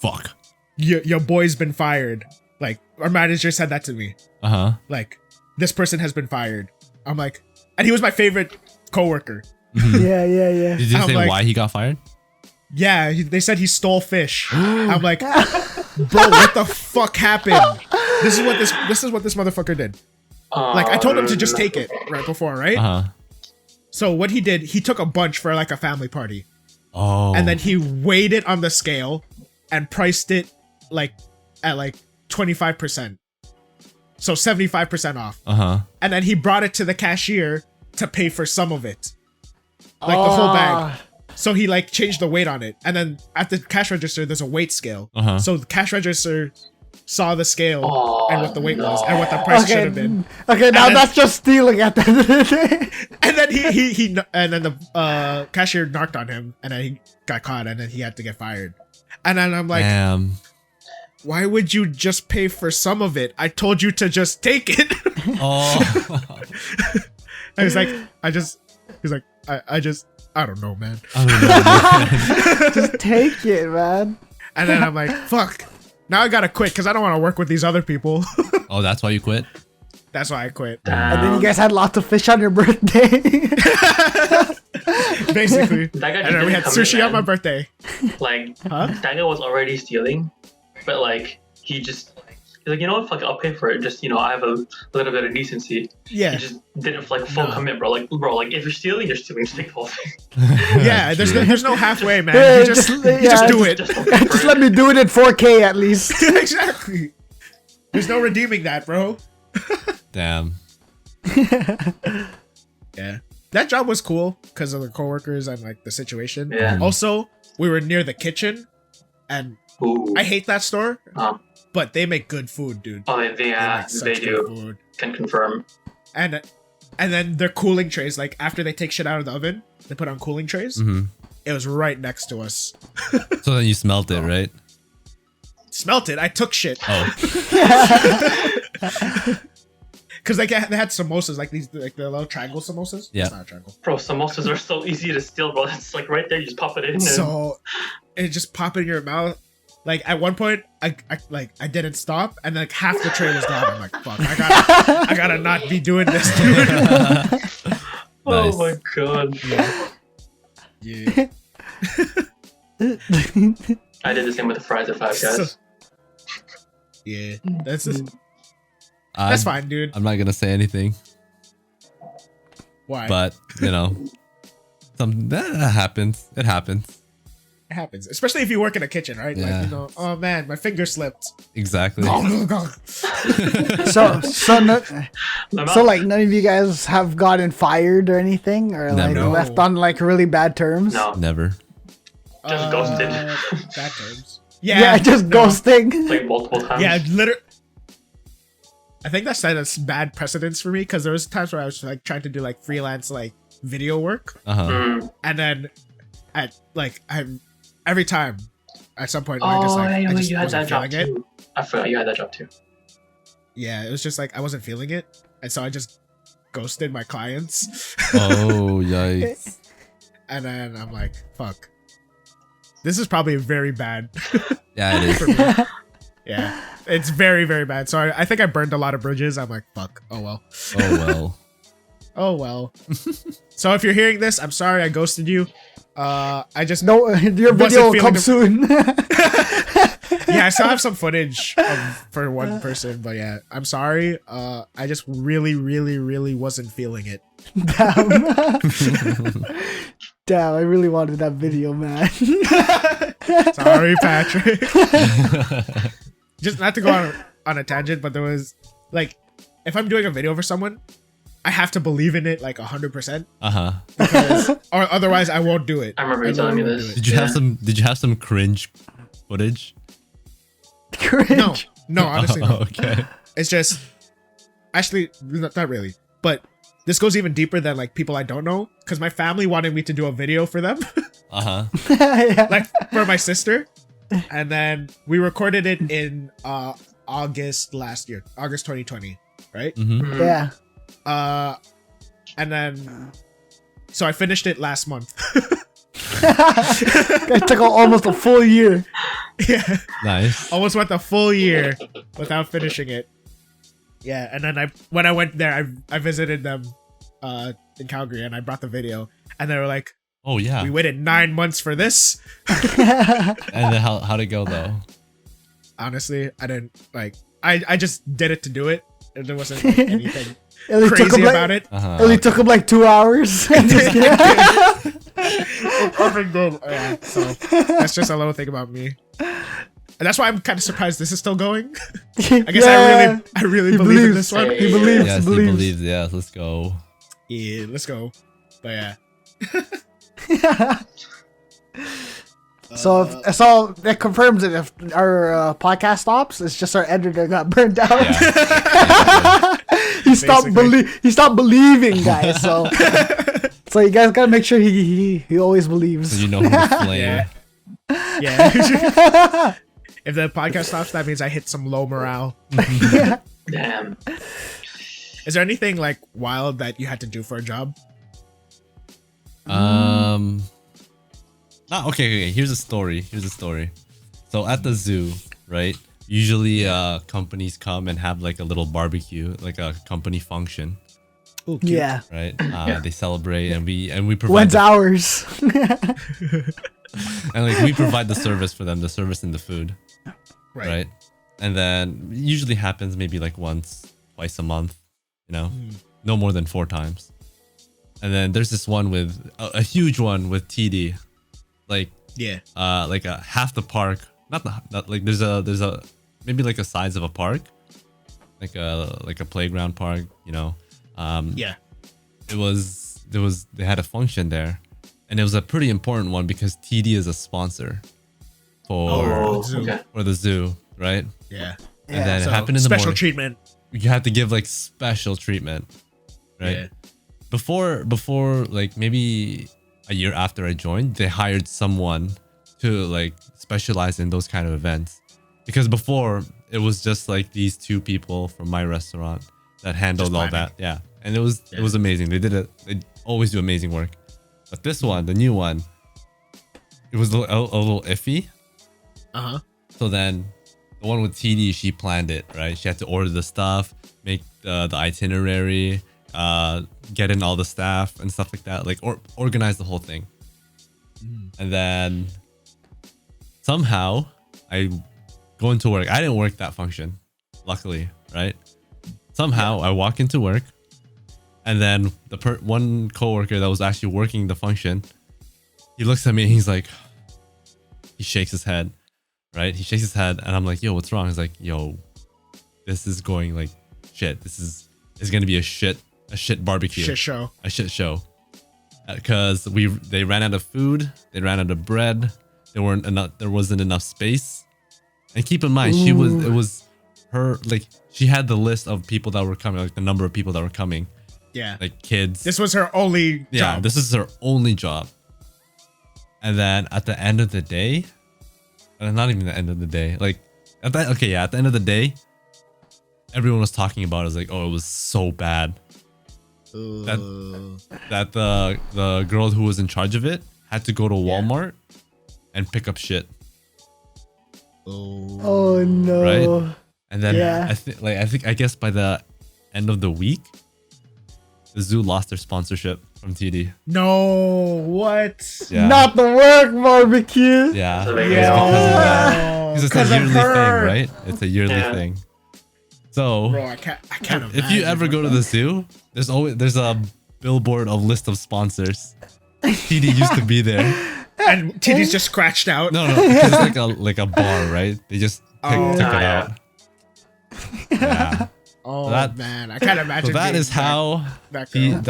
Fuck. your boy's been fired. Like our manager said that to me. Uh-huh. Like this person has been fired. I'm like, and he was my favorite coworker. yeah. Did you I'm say like- why he got fired? Yeah, they said he stole fish. I'm like, bro, what the fuck happened? This is what this motherfucker did. Like I told him to just take it right before, right? Uh-huh. So what he did, he took a bunch for like a family party, Oh. and then he weighed it on the scale and priced it like at like 25%, so 75% off. Uh-huh. And then he brought it to the cashier to pay for some of it. like the whole bag. So he like changed the weight on it, and then at the cash register there's a weight scale. So the cash register saw the scale and what the weight was and what the price should have been. Okay, now that's just stealing at the end of the day. And then he and then the cashier knocked on him, and then he got caught, and then he had to get fired. And then I'm like, Damn. why would you just pay for some of it? I told you to just take it. Oh. I was like, I don't know, man. Just take it, man. And then I'm like, fuck. Now I gotta quit because I don't want to work with these other people. Oh, that's why you quit? That's why I quit. And then you guys had lots of fish on your birthday. Basically. That guy And then we had sushi on my birthday. Like, that guy was already stealing, but like, he's like, you know what, fuck, I'll pay for it. Just, you know, I have a little bit of decency. Yeah. He just didn't like full commit, bro. Like, if you're stealing, just take the whole thing. Yeah, there's no halfway, man. Yeah, You just do it. Just let me do it in 4K at least. Exactly. There's no redeeming that, bro. Damn. Yeah. That job was cool because of the coworkers and like the situation. Yeah. Also, we were near the kitchen, and Ooh. I hate that store, but they make good food, dude. Oh, they make such they good do. food. Can confirm. And then their cooling trays, like after they take shit out of the oven, they put on cooling trays. It was right next to us. So then you smelt it, right? Smelt it. I took shit. Oh. Because like they had samosas, like these, like the little triangle samosas. Yeah. It's not a triangle. Bro, samosas are so easy to steal, bro. It's like right there, you just pop it in. So it just pop in your mouth. Like at one point, I didn't stop, and like half the tray was gone. I'm like, fuck, I gotta not be doing this, dude. Oh Nice. my god. Yeah. I did the same with the fries at Five Guys. Yeah, that's fine, dude. I'm not gonna say anything, Why? but you know, that happens. It happens. It happens, especially if you work in a kitchen, right? Yeah. Like, you know, oh man, my finger slipped. Exactly. So like none of you guys have gotten fired or anything, or like Never. left on like really bad terms. No, Never. just ghosted. Bad terms. Yeah, just no. ghosting. Like multiple times. Yeah, literally. I think that set a bad precedence for me because there was times where I was like trying to do like freelance like video work, and then every time at some point I just like I just you had that wasn't job feeling it. too. I forgot you had that job too. Yeah, it was just like I wasn't feeling it, and so I just ghosted my clients. Oh, yikes. And then I'm like, fuck, this is probably very bad. Yeah, it is. For me. Yeah, it's very, very bad. So I think I burned a lot of bridges. I'm like, fuck, oh well. Oh, well. Oh well. So if you're hearing this, I'm sorry I ghosted you. I just No, your video will come soon. Yeah, I still have some footage for one person, but yeah, I'm sorry. I just really, really, really wasn't feeling it. Damn, I really wanted that video, man. Sorry, Patrick. Just not to go on a tangent, but there was like, if I'm doing a video for someone, I have to believe in it like 100%. Or otherwise I won't do it. I remember you telling me this. Did you have some cringe footage? Cringe. No, honestly, no. Okay. It's just actually not really, but this goes even deeper than like people I don't know, because my family wanted me to do a video for them. Yeah. Like for my sister, and then we recorded it in August last year, August 2020, right? Yeah. And then so I finished it last month. It took almost a full year. Yeah, Nice. almost went the full year without finishing it. Yeah, and then when I went there, I visited them in Calgary, and I brought the video, and they were like, Oh yeah. "We waited 9 months for this." And then how'd it go though? Honestly, I didn't like. I just did it to do it, and there wasn't like, anything It only took crazy him about it. It only took him like 2 hours. Perfect did. Yeah, so that's just a little thing about me. And that's why I'm kind of surprised this is still going. I guess I really He believe in believes. this one. He believes. Yes, he believes. Yes, let's go. Yeah, let's go. But yeah. So so that confirms it. If our podcast stops, it's just our editor got burnt out. Yeah. He stopped believing, guys. So so you guys gotta make sure he always believes. So you know who to flame. Yeah. If the podcast stops, that means I hit some low morale. Damn. Is there anything like wild that you had to do for a job? Okay. Here's a story. So at the zoo, right? Usually, companies come and have like a little barbecue, like a company function, Ooh, cute. Yeah. right? They celebrate and we provide When's ours? and like we provide the service for them, the service and the food, Right. right? And then it usually happens maybe like once, twice a month, you know, no more than 4 times. And then there's this one with a huge one with TD, like Yeah. like a half the park, not like there's a maybe like a size of a park, like a playground park, you know. Yeah. They had a function there, and it was a pretty important one because TD is a sponsor Oh, zoo. okay. for the zoo, right? Yeah. And then So, it happened in the special morning. treatment. You had to give like special treatment, right? Yeah. Before like maybe a year after I joined, they hired someone to like specialize in those kind of events, because before it was just like these 2 people from my restaurant that handled Just all planning. that. Yeah, and it was amazing. They always do amazing work. But this one, the new one, it was a little iffy. Uh-huh. So then the one with TD, she planned it, right? She had to order the stuff, make the itinerary, get in all the staff and stuff like that, like organize the whole thing. And then somehow I go into work. I didn't work that function, luckily, right? Somehow I walk into work, and then the one coworker that was actually working the function, he looks at me and he's like, he shakes his head, right? He shakes his head, and I'm like, yo, what's wrong? He's like, yo, this is going like shit. It's gonna be a shit barbecue. Shit show. A shit show. Because they ran out of food, they ran out of bread, there wasn't enough space. And keep in mind, it was her, like, she had the list of people that were coming, like the number of people that were coming, Yeah. like kids. This was her only job. This is her only job. And then at the end of the day, not even the end of the day, like at the end of the day, everyone was talking about it. It was like, oh, it was so bad that the girl who was in charge of it had to go to Walmart and pick up shit. Oh no. Right? And then Yeah. I guess by the end of the week, the zoo lost their sponsorship from TD. No, what? Yeah. Not the work barbecue. Yeah. So It's they- because of that. Oh, Because it's a 'cause of yearly thing, her. right? It's a yearly Yeah. thing. So Bro, I can't imagine. if you ever go to the zoo, there's a billboard of list of sponsors. TD used to be there. And TD's just scratched out. No, it's like a bar, right? They just took it yeah. out. Yeah. Oh that- man, I can't imagine. So that being is how that girl.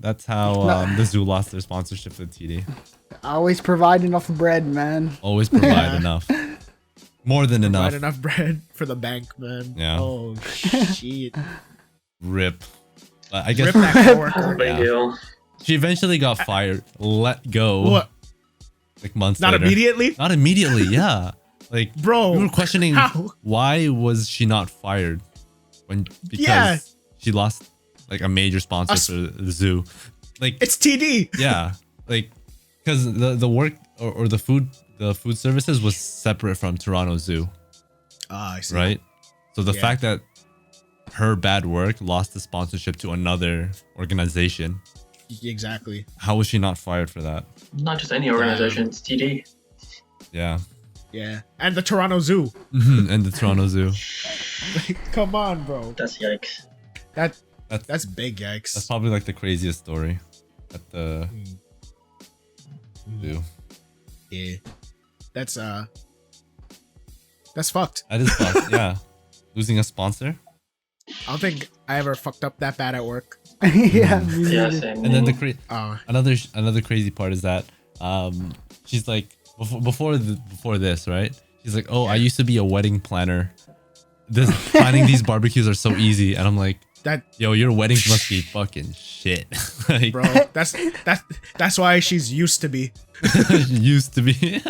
that's how the zoo lost their sponsorship with TD. Always provide enough bread, man. Always provide enough. More than enough. Not enough bread for the bank, man. Yeah. Oh shit. Rip. I guess Rip that coworker. Big Yeah. deal. she eventually got fired, let go. What? Like months Not later. immediately, Not immediately, yeah. Like, bro. we were questioning how? why was she not fired because Yeah. she lost like a major sponsor Us- for the zoo. Like, It's TD. yeah, like because the work or the food services was separate from Toronto Zoo, Ah, I see. right? So the Yeah. fact that her bad work lost the sponsorship to another organization, Exactly. how was she not fired for that? Not just any organization, it's TD. Yeah. Yeah. And the Toronto Zoo. And the Toronto Zoo. Like, come on, bro. That's yikes. That's big yikes. That's probably like the craziest story at the zoo. Yeah. That's fucked. That is fucked. Yeah. Losing a sponsor. I don't think I ever fucked up that bad at work. Yeah. Yeah, same. And then another crazy part is that she's like before this, right? She's like, oh, I used to be a wedding planner. Planning these barbecues are so easy, and I'm like, yo, your weddings must be fucking shit. Like, bro, that's why she's used to be. used to be.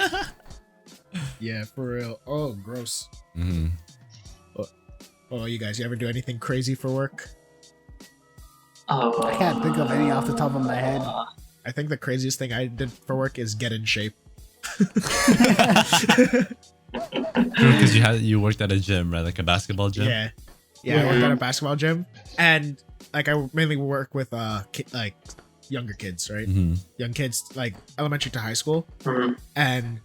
Yeah, for real. Oh, gross. Mm-hmm. Oh, you guys, you ever do anything crazy for work? I can't think of any off the top of my head. I think the craziest thing I did for work is get in shape. Because you worked at a gym, right? Like a basketball gym. Yeah. I worked at a basketball gym, and like I mainly work with like younger kids, right? Mm-hmm. Young kids, like elementary to high school, Mhm. and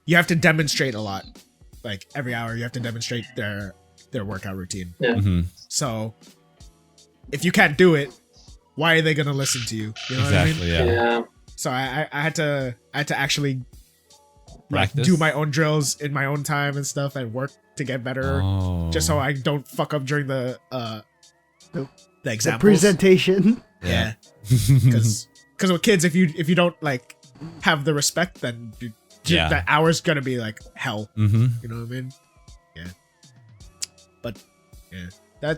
you have to demonstrate a lot. Like every hour, you have to demonstrate their workout routine. Yeah. Mm-hmm. So if you can't do it, why are they gonna listen to you? You know Exactly. what I mean? Yeah. So I had to actually like Practice? do my own drills in my own time and stuff and work to get better, Oh. just so I don't fuck up during the The examples. presentation. Yeah, because with kids, if you don't like have the respect, then Yeah. that hour's gonna be like hell. Mm-hmm. You know what I mean? Yeah. But yeah,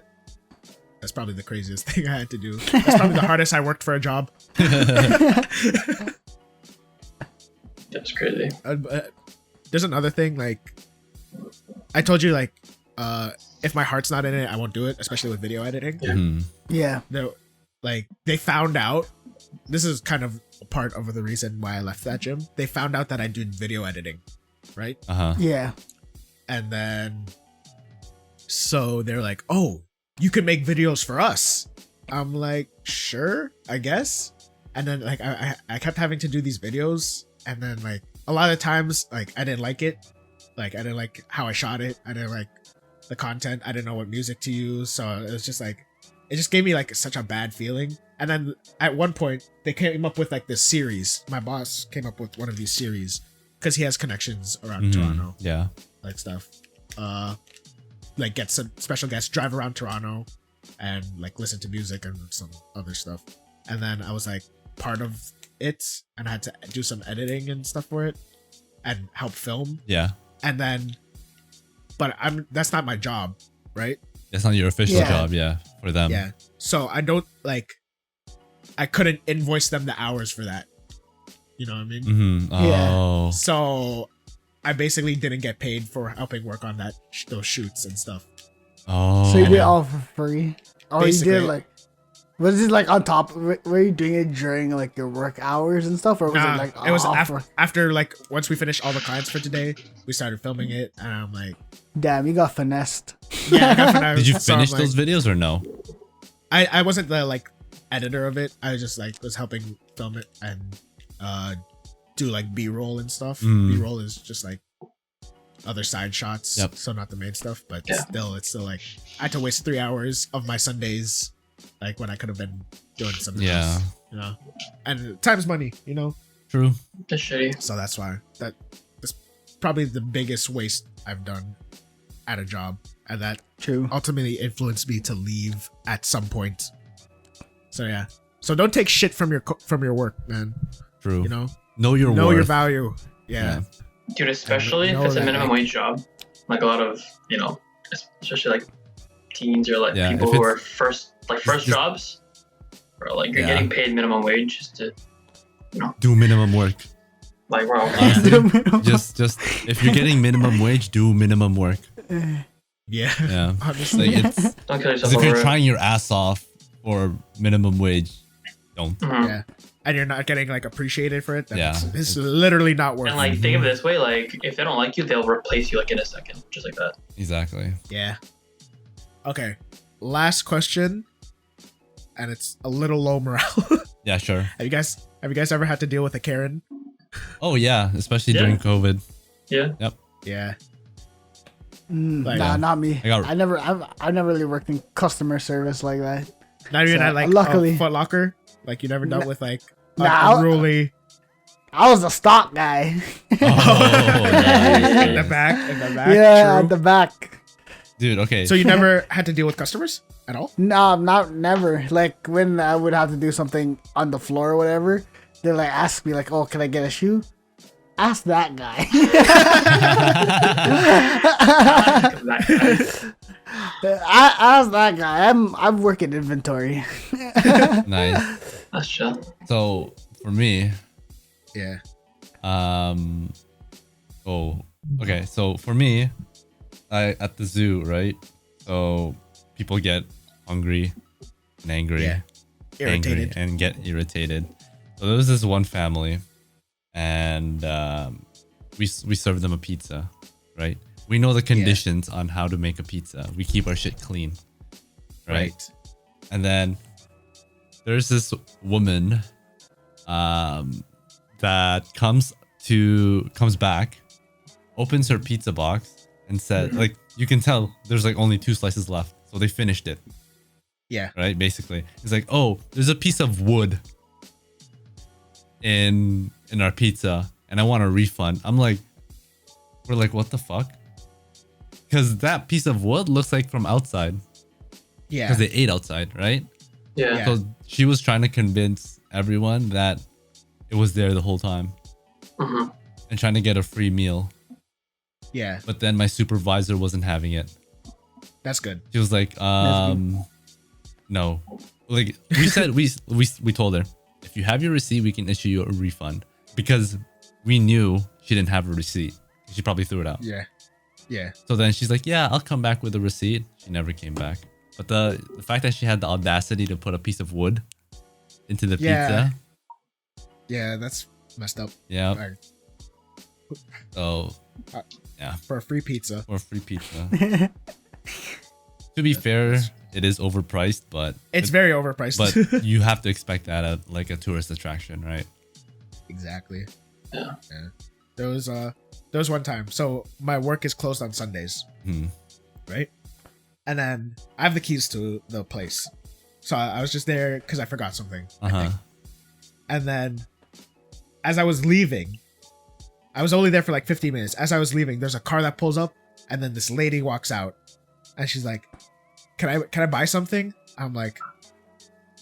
that's probably the craziest thing I had to do. That's probably the hardest I worked for a job. That's crazy. There's another thing, like I told you, like if my heart's not in it, I won't do it, especially with video editing. Mm-hmm. Yeah. Like they found out, this is kind of a part of the reason why I left that gym. They found out that I did video editing, right? Uh-huh. Yeah. And then so they're like, oh, you can make videos for us. I'm like, sure, I guess. And then like I kept having to do these videos, and then like a lot of times like I didn't like it. Like I didn't like how I shot it. I didn't like the content. I didn't know what music to use. So it was just like, it just gave me like such a bad feeling. And then at one point they came up with like this series. My boss came up with one of these series because he has connections around Toronto, Yeah. like stuff. Like get some special guests, drive around Toronto and like listen to music and some other stuff. And then I was like part of it, and I had to do some editing and stuff for it and help film. Yeah. And then but that's not my job, right? That's not your official Yeah. job, yeah, for them. Yeah. So I don't like, I couldn't invoice them the hours for that. You know what I mean? Mm-hmm. Oh. So I basically didn't get paid for helping work on those shoots and stuff. Oh. So you did it all for free? Oh, Basically. you did like, was it like on top? Were you doing it during like your work hours and stuff, or was Nah, it like it was off after like once we finished all the clients for today, we started filming it, and I'm like, Damn, you got finessed. yeah. I got finessed. Did you So I'm finish like- those videos or no? I wasn't the like editor of it. I just like was helping film it and do like B-roll and stuff. Mm. B-roll is just like other side shots, Yep. so not the main stuff, but Yeah. it's still like I had to waste 3 hours of my Sundays, like when I could have been doing something Yeah. else, you know. And time's money, you know. True. That's shitty. So that's why that's probably the biggest waste I've done at a job, and that True. ultimately influenced me to leave at some point. So yeah. So don't take shit from your work, man. True. You know, Know your know worth. your value. Yeah. Dude, especially know if it's a that, minimum like- wage job. Like a lot of, especially like teens or like Yeah, people if who are it's- first just- jobs, or like you're Yeah. getting paid minimum wage just to Do minimum work. like wow. just if you're getting minimum wage, do minimum work. Yeah. Yeah. Honestly, Like it's Don't kill 'cause yourself if over you're it. trying your ass off for minimum wage, don't. Mhm. yeah. And you're not getting like appreciated for it, then Yeah. it's literally not worth And it. like think of it this way, like if they don't like you, they'll replace you like in a second, just like that. Exactly. Yeah. Okay. Last question, and it's a little low morale. Yeah, sure. Have you guys ever had to deal with a Karen? Oh yeah, especially Yeah. during COVID. Yeah. Yeah. Nah, Like, not me. I got- I've never really worked in customer service like that. Not even So, at like luckily- Foot Locker. Like you never dealt with like Nah, unruly I was a stock guy. Oh, nice. in the back. Yeah, True. at the back. Dude, okay. So you never had to deal with customers at all? No, never. Like when I would have to do something on the floor or whatever, they're like ask me like, "Oh, can I get a shoe?" Ask that guy. I ask that guy. I'm working inventory. Nice. That's chill. So for me, Yeah. Okay. So for me, at the zoo, right? So people get hungry and angry, Yeah. Irritated. and get irritated. So there was this one family, and we served them a pizza, right? We know the conditions on how to make a pizza. We keep our shit clean, right? And then there's this woman that comes back, opens her pizza box, and said, like, you can tell there's like only 2 slices left, so they finished it. Yeah. Right, basically. It's like, oh, there's a piece of wood in our pizza, and I want a refund. We're like, what the fuck? Because that piece of wood looks like from outside. Yeah. Because they ate outside, right? Yeah. So she was trying to convince everyone that it was there the whole time, and trying to get a free meal. Yeah. But then my supervisor wasn't having it. That's good. She was like, no. Like we told her, if you have your receipt, we can issue you a refund, because we knew she didn't have a receipt. She probably threw it out. Yeah. Yeah. So then she's like, yeah, I'll come back with a receipt. She never came back. But the fact that she had the audacity to put a piece of wood into the pizza. Yeah, that's messed up. Yeah. Alright. So yeah. For a free pizza. Or free pizza. To be fair, it is overpriced, but It's very overpriced. But you have to expect that at like a tourist attraction, right? Exactly. Yeah. There was one time. So my work is closed on Sundays, right? And then I have the keys to the place, so I was just there because I forgot something. I think. And then, as I was leaving, I was only there for like 15 minutes. As I was leaving, there's a car that pulls up, and then this lady walks out, and she's like, "Can I buy something?" I'm like,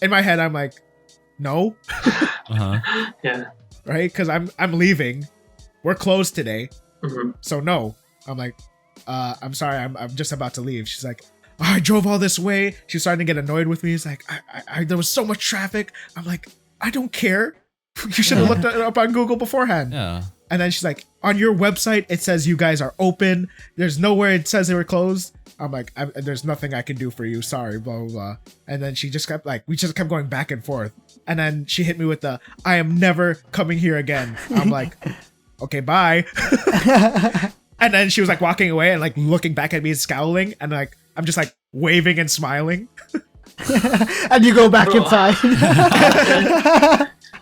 in my head, I'm like, "No." Yeah. Right? Because I'm leaving. We're closed today, so no. I'm like, I'm sorry, I'm just about to leave. She's like, oh, I drove all this way. She's starting to get annoyed with me. It's like, I there was so much traffic. I'm like, I don't care. You should have looked it up on Google beforehand. Yeah. And then she's like, on your website, it says you guys are open. There's nowhere it says they were closed. I'm like, there's nothing I can do for you. Sorry, blah, blah, blah. And then she just kept we just kept going back and forth. And then she hit me with the, I am never coming here again. I'm like, okay, bye. And then she was like walking away and like looking back at me and scowling. And like, I'm just like waving and smiling. And you go back inside.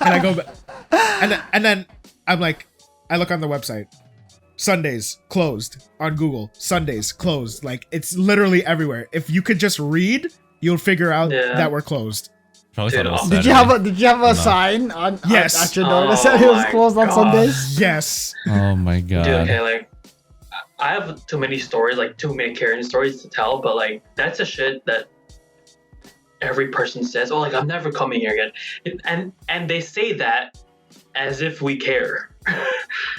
And I go back. And then I'm like, I look on the website. Sundays closed on Google. Sundays closed. Like, it's literally everywhere. If you could just read, you'll figure out that we're closed. Probably thought it was Did you have a sign on Yes. at your door that said it was closed on Sundays? Yes. Oh my god. Dude, okay, like, I have too many stories, like too many Karen stories to tell, but like, that's a shit that every person says, oh, like, I'm never coming here again. And they say that as if we care.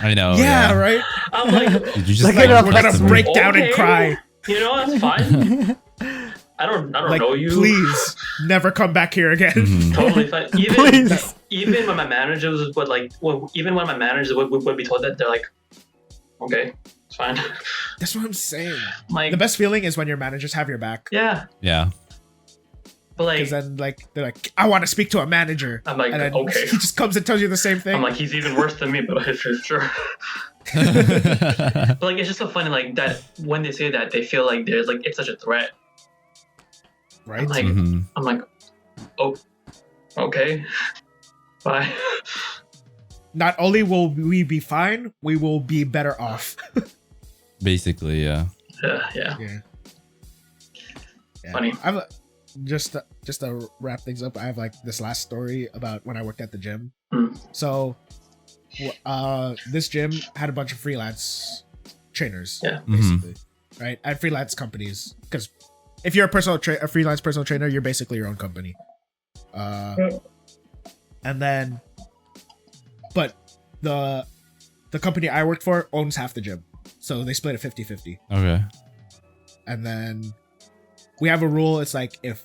I know. Yeah, right? I'm like, Did you just Like, we're gonna break down and cry. You know, that's fine. I don't Like, know you. please never come back here again. Totally fine. Please. Even when my managers would like, even when my managers would be told that, they're like, okay, it's fine. That's what I'm saying. Like, The best feeling is when your managers have your back. yeah, Yeah. but like, Because then, like, they're like, I want to speak to a manager. I'm like, And then okay. he just comes and tells you the same thing. I'm like, he's even worse than me, but sure. But like, it's just so funny, like that when they say that, they feel like there's like it's such a threat. right? I'm like, I'm like, oh, okay, bye. Not only will we be fine, we will be better off. Basically, yeah. Yeah. Yeah. Funny. I've just to wrap things up. I have like this last story about when I worked at the gym. So, this gym had a bunch of freelance trainers, Yeah. basically. right? At freelance companies, because if you're a freelance personal trainer, you're basically your own company. And then, but the company I worked for owns half the gym, so they split it 50-50. Okay. And then we have a rule. It's like if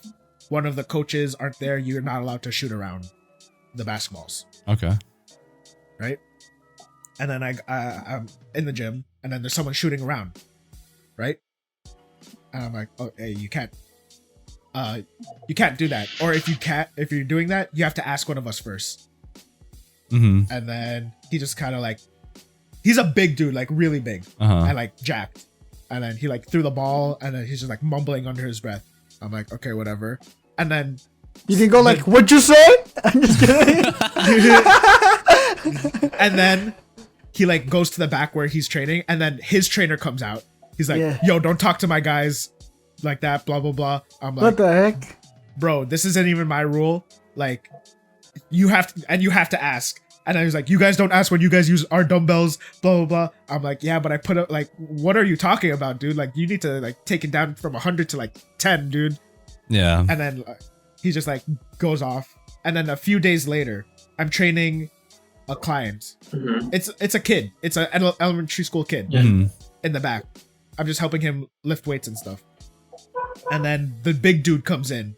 one of the coaches aren't there, you're not allowed to shoot around the basketballs. Okay. Right? And then I'm in the gym, and then there's someone shooting around, right? And I'm like, oh, hey, you can't do that. Or if you're doing that, you have to ask one of us first. Mm-hmm. And then he just kind of like, he's a big dude, like really big, and like jacked. And then he like threw the ball, and then he's just like mumbling under his breath. I'm like, okay, whatever. And then you can go like, what'd you say? I'm just kidding. And then he like goes to the back where he's training, and then his trainer comes out. He's like, yo, don't talk to my guys like that, blah, blah, blah. I'm like, what the heck? Bro, this isn't even my rule. Like, you have to ask. And I was like, you guys don't ask when you guys use our dumbbells, blah, blah, blah. I'm like, yeah, but I put up, like, what are you talking about, dude? Like, you need to, like, take it down from 100 to, like, 10, dude. Yeah. And then he just, like, goes off. And then a few days later, I'm training a client. Mm-hmm. It's a kid. It's an elementary school kid Mm-hmm. in the back. I'm just helping him lift weights and stuff. And then the big dude comes in.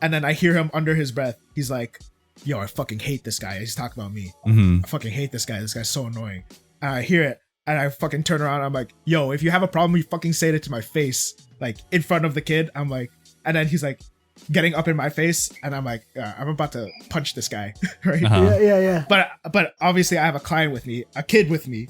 And then I hear him under his breath. He's like, yo, I fucking hate this guy. He's talking about me. Mm-hmm. I fucking hate this guy. This guy's so annoying. And I hear it. And I fucking turn around. I'm like, yo, if you have a problem, you fucking say it to my face. Like, in front of the kid. I'm like, and then he's like, getting up in my face. And I'm like, I'm about to punch this guy. Right? Uh-huh. Yeah. But obviously I have a client with me, a kid with me.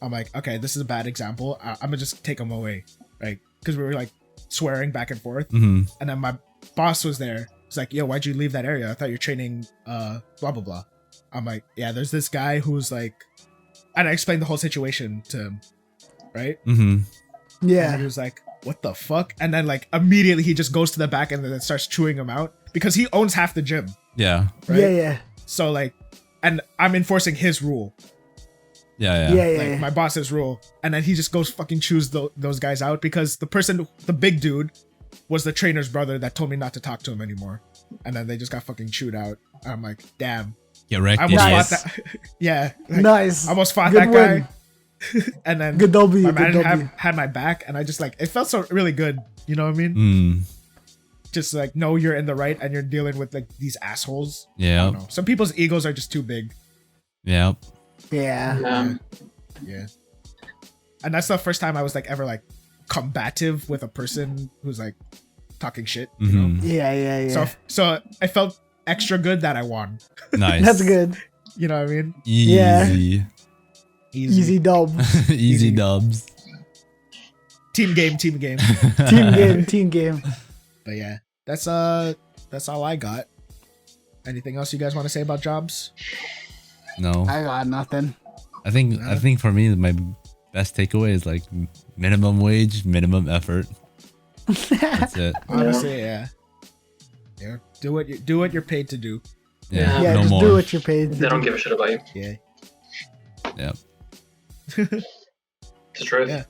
I'm like, okay, this is a bad example. I'm gonna just take him away. Right? Because we were like swearing back and forth. Mm-hmm. And then my boss was there. He's like, yo, why'd you leave that area? I thought you're training blah blah blah. I'm like, yeah, there's this guy who's like, and I explained the whole situation to him, right? Mm-hmm. Yeah. And he was like, what the fuck? And then like immediately he just goes to the back and then starts chewing him out because he owns half the gym. Yeah. Right? Yeah. So like, and I'm enforcing his rule. Yeah. Like my boss's rule. And then he just goes fucking chews those guys out because the big dude was the trainer's brother that told me not to talk to him anymore. And then they just got fucking chewed out. I'm like, damn. Get wrecked. I almost Nice. fought that. Yeah. Like, Nice. I almost fought Good that win. guy. And then Good W. my Good manager W. had my back. And I just like, it felt so really good. You know what I mean? Mm. Just like, no, you're in the right and you're dealing with like these assholes. I Yeah. don't know. Some people's egos are just too big. Yeah. Yeah. Yeah. And that's the first time I was like ever like combative with a person who's like talking shit, you know? Mm-hmm. Yeah. So I felt extra good that I won. Nice. That's good. You know what I mean? Easy. Easy dub. Easy dubs. Team game. Team game. But yeah, that's all I got. Anything else you guys want to say about jobs? No. I got nothing. I think for me my best takeaway is like minimum wage, minimum effort. That's it. Honestly, yeah. Yeah. Do what you're paid to do. Yeah. Yeah, No just more. do what you're paid. They don't give a shit about you. Yeah. Yeah. It's the truth. Yeah.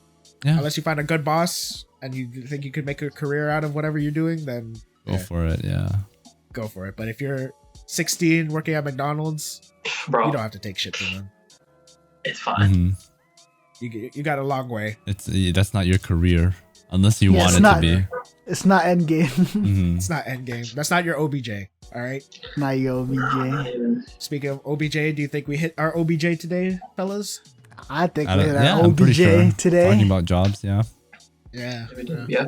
Yeah. Unless you find a good boss and you think you could make a career out of whatever you're doing, then Go for it. Yeah. go for it. But if you're 16 working at McDonald's, Bro, you don't have to take shit from them. it's fine. Mhm. You got a long way. That's not your career unless you Yeah, want it's it not. to be. It's not endgame. Mhm. It's not endgame. That's not your OBJ. All right. Not your Not OBJ. even. Speaking of OBJ, do you think we hit our OBJ today, fellas? I think I we don't- hit yeah, our I'm pretty OBJ sure. today. Talking about jobs, yeah. Yeah. Yeah.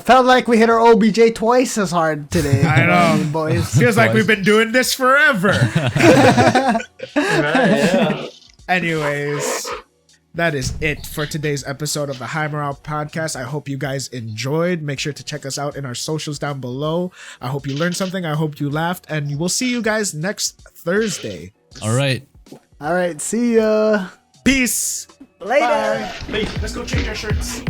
Felt like we hit our OBJ twice as hard today. I know. boys. Feels like Twice. we've been doing this forever. Right, yeah. Anyways, that is it for today's episode of the High Morale Podcast. I hope you guys enjoyed. Make sure to check us out in our socials down below. I hope you learned something. I hope you laughed. And we'll see you guys next Thursday. All right. All right. See ya. Peace. Later. Bye. Let's go change our shirts.